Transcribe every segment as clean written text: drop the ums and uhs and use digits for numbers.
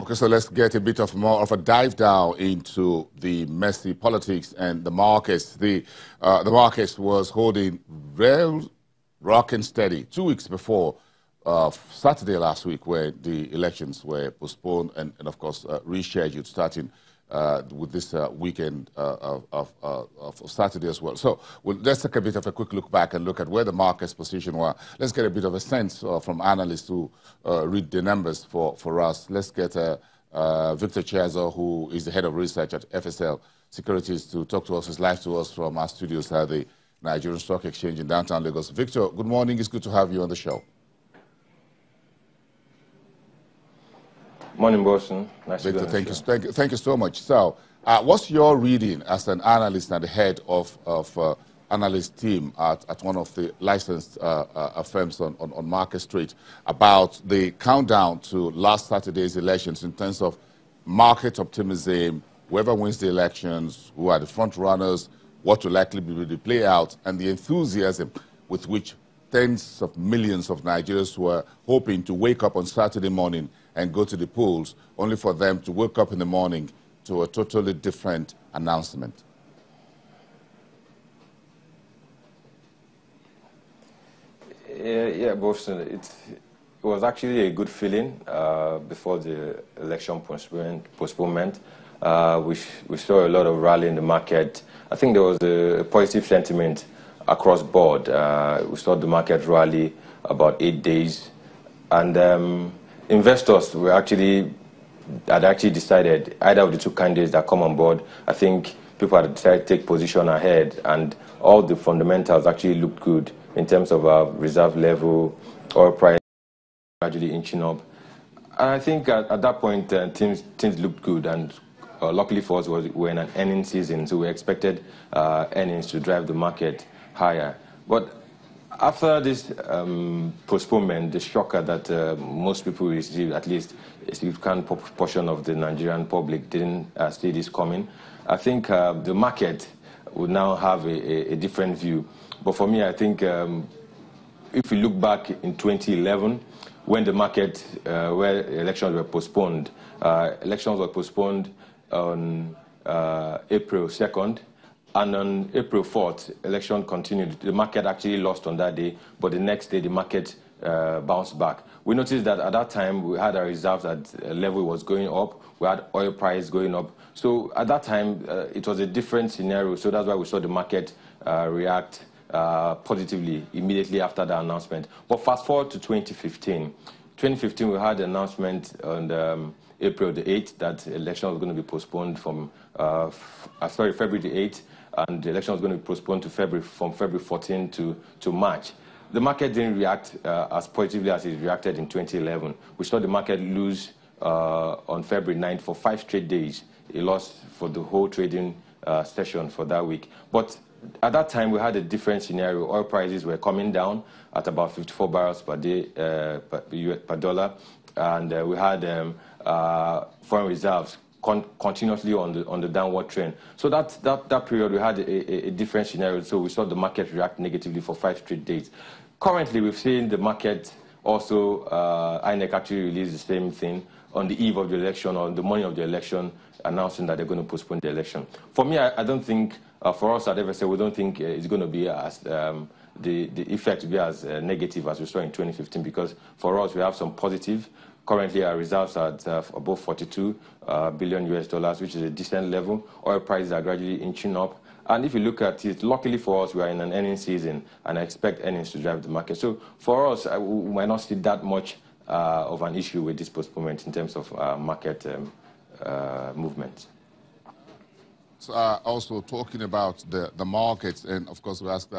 Okay, so let's get a bit of more of a dive down into the messy politics and the markets. The markets was holding real rock and steady 2 weeks before Saturday last week, where the elections were postponed and of course, rescheduled, starting with this weekend of Saturday as well. So let's take a bit of a quick look back and look at where the market's position were. Let's get a bit of a sense from analysts who read the numbers for us. Let's get Victor Chiazo, who is the head of research at FSL Securities, to talk to us. He's live to us from our studios at the Nigerian Stock Exchange in downtown Lagos. Victor, good morning. It's good to have you on the show. Morning, Boston. Nice Victor, to be thank you so much. So, what's your reading as an analyst and the head of analyst team at one of the licensed firms on Market Street about the countdown to last Saturday's elections in terms of market optimism, whoever wins the elections, who are the front runners, what will likely be the play out, and the enthusiasm with which tens of millions of Nigerians were hoping to wake up on Saturday morning and go to the polls, only for them to wake up in the morning to a totally different announcement. Yeah, Boston. It was actually a good feeling before the election postponement. We saw a lot of rally in the market. I think there was a positive sentiment across board. We saw the market rally about 8 days, and investors had actually decided either of the two candidates that come on board. I think people had decided to take position ahead, and all the fundamentals actually looked good in terms of reserve level, oil price gradually inching up. And I think at that point, things looked good, and luckily for us, we're in an earnings season, so we expected earnings to drive the market higher. But after this postponement, the shocker that most people received, at least a significant portion of the Nigerian public didn't see this coming, I think the market would now have a different view. But for me, I think if we look back in 2011, when the market, where elections were postponed, elections were postponed on April 2nd, and on April 4th, election continued. The market actually lost on that day, but the next day the market bounced back. We noticed that at that time we had our reserves at a level was going up. We had oil price going up. So at that time it was a different scenario. So that's why we saw the market react positively immediately after the announcement. But fast forward to 2015. 2015 we had an announcement on April the 8th that the election was going to be postponed from February the 8th. And the election was going to be postponed to from February 14 to March. The market didn't react as positively as it reacted in 2011. We saw the market lose on February 9th for 5 straight days. It lost for the whole trading session for that week. But at that time, we had a different scenario. Oil prices were coming down at about 54 barrels per day per dollar. And we had foreign reserves continuously on the downward trend. So that period we had a different scenario. So we saw the market react negatively for 5 straight days. Currently, we've seen the market also, INEC actually released the same thing on the eve of the election or the morning of the election, announcing that they're going to postpone the election. For me, I don't think, for us at FSL, we don't think it's going to be as, the effect will be as negative as we saw in 2015, because for us, we have some positive. Currently, our reserves are at above $42 billion US, which is a decent level. Oil prices are gradually inching up. And if you look at it, luckily for us, we are in an earnings season, and I expect earnings to drive the market. So for us, we might not see that much of an issue with this postponement in terms of market movement. So, also talking about the markets, and of course we asked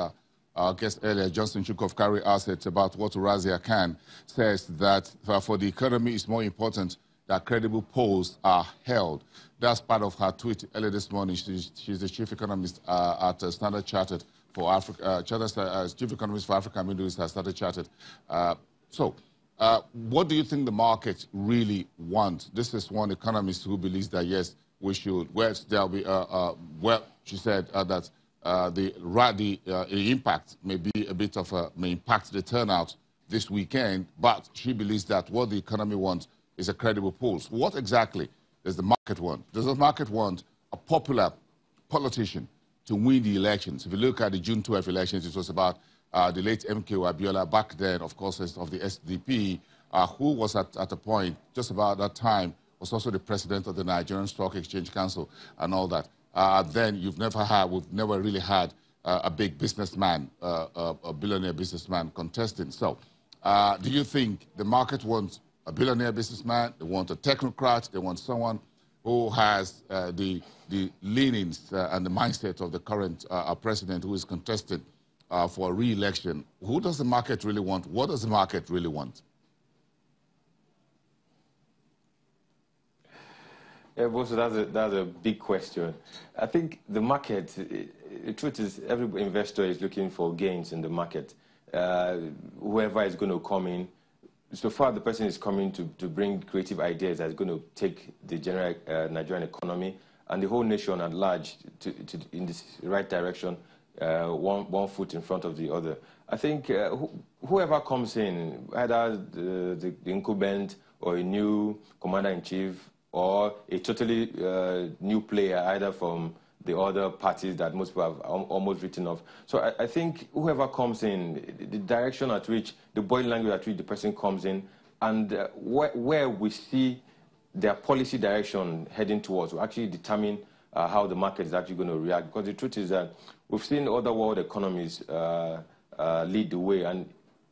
our guest earlier, Johnson Chuk of Carry Assets, about what Razia Khan says that for the economy it's more important that credible polls are held. That's part of her tweet earlier this morning. She's the chief economist at Standard Chartered for Africa, chief economist for Africa and Middle East at Standard Chartered. What do you think the market really wants? This is one economist who believes that yes, we should. Well, there'll be well, she said that the impact may be a bit of may impact the turnout this weekend, but she believes that what the economy wants is a credible poll. So what exactly does the market want? Does the market want a popular politician to win the elections? If you look at the June 12 elections, it was about the late MK Abiola, back then, of course, of the SDP, who was at a point, just about that time, was also the president of the Nigerian Stock Exchange Council and all that. Then we've never really had a big businessman, a billionaire businessman contesting. So do you think the market wants a billionaire businessman, they want a technocrat, they want someone who has the leanings and the mindset of the current president who is contested for re-election? Who does the market really want? What does the market really want? Yeah, Boso, that's a big question. I think the market, the truth is every investor is looking for gains in the market. Whoever is going to come in, so far the person is coming to bring creative ideas that's going to take the general Nigerian economy and the whole nation at large in this right direction, one foot in front of the other. I think whoever comes in, either the incumbent or a new commander-in-chief or a totally new player, either from the other parties that most people have almost written off. So I think whoever comes in, the direction at which, the body language at which the person comes in, and where we see their policy direction heading towards will actually determine how the market is actually going to react. Because the truth is that we've seen other world economies lead the way, and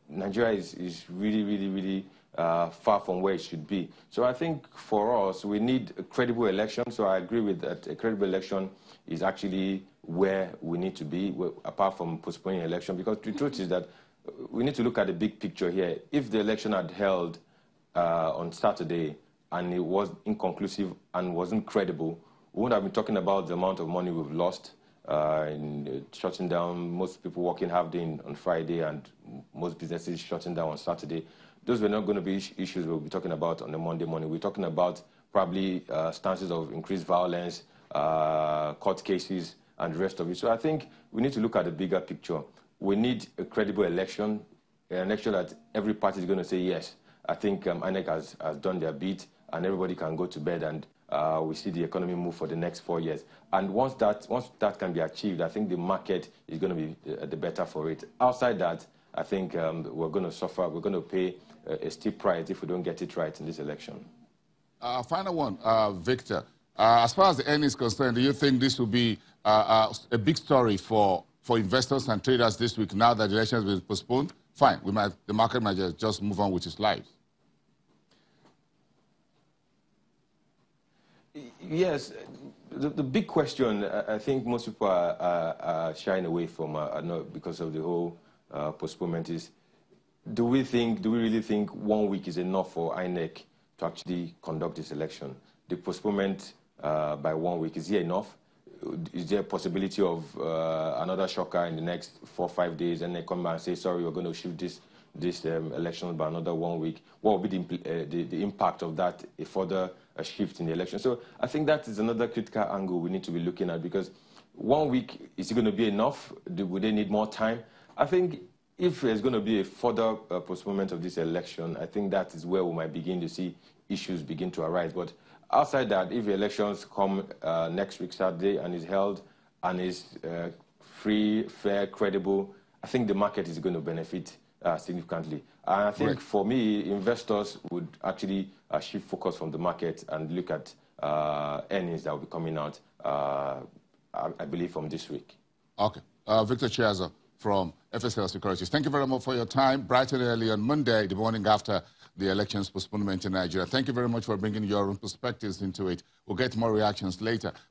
Nigeria is really far from where it should be. So I think for us, we need a credible election. So I agree with that. A credible election is actually where we need to be, apart from postponing election. Because the truth is that we need to look at the big picture here. If the election had held on Saturday and it was inconclusive and wasn't credible, we wouldn't have been talking about the amount of money we've lost in shutting down, most people working half day on Friday and most businesses shutting down on Saturday. Those were not going to be issues we'll be talking about on the Monday morning. We're talking about probably stances of increased violence, court cases, and the rest of it. So I think we need to look at the bigger picture. We need a credible election, an election that every party is going to say yes. I think INEC has done their bit, and everybody can go to bed, and we see the economy move for the next 4 years. And once that can be achieved, I think the market is going to be the better for it. Outside that, I think we're going to suffer, we're going to pay a steep price if we don't get it right in this election. Final one, Victor. As far as the earnings is concerned, do you think this will be a big story for investors and traders this week now that the election has been postponed? Fine, the market might just move on with its life. Yes, the big question I think most people are shying away from because of the whole postponement is, do we really think 1 week is enough for INEC to actually conduct this election? The postponement by 1 week, is here enough? Is there a possibility of another shocker in the next 4 or 5 days, and they come back and say, sorry, we're going to shift this election by another 1 week? What will be the impact of that, a further shift in the election? So I think that is another critical angle we need to be looking at, because 1 week, is it going to be enough? Would they need more time? I think if there's going to be a further postponement of this election, I think that is where we might begin to see issues begin to arise. But outside that, if the elections come next week, Saturday, and is held and is free, fair, credible, I think the market is going to benefit significantly. And I think for me, investors would actually shift focus from the market and look at earnings that will be coming out, I believe, from this week. Okay. Victor Chiaza from FSL Securities. Thank you very much for your time. Bright and early on Monday, the morning after the elections postponement in Nigeria. Thank you very much for bringing your own perspectives into it. We'll get more reactions later.